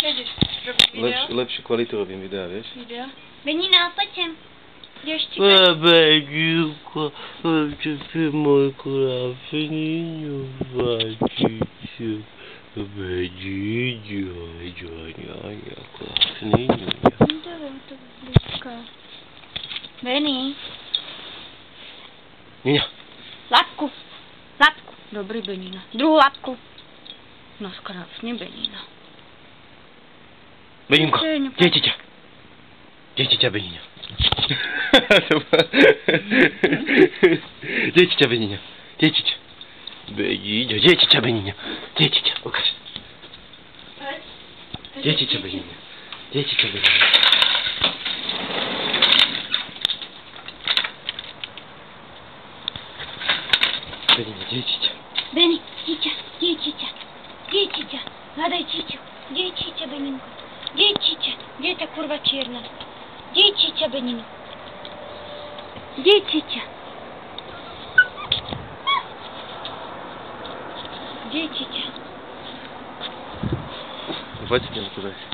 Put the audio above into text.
čo ideš? Robiť video? Lepšiu kvalitu robím videa, vieš? Video? Benina, poď sem. Ideš ti Benínko, čo si môj krásny vačičo. Benínko, krásny. Dávam to blízko. Bení. Nina. Lapku. Lapku. Dobrý, Benina. Druhú lapku. No krásne, Benina. Benínko, dieťaťa. Dieťaťa, Benina. Dieťaťa, Benina. Dieťaťa. Benina, dieťaťa, Benina. Dieťaťa, ukáž. Dieťaťa, Benina. Dieťaťa, Benina. Benina, dieťaťa. Beni, Čiča, dieťaťa. Dieťaťa. Hľadaj Čiču. Dieťaťa, Beninko. Dieťaťa. Kde je tá kurva čierna? Dieťaťa, Benino. Dieťaťa. Dieťaťa. Poď, idem tu dať.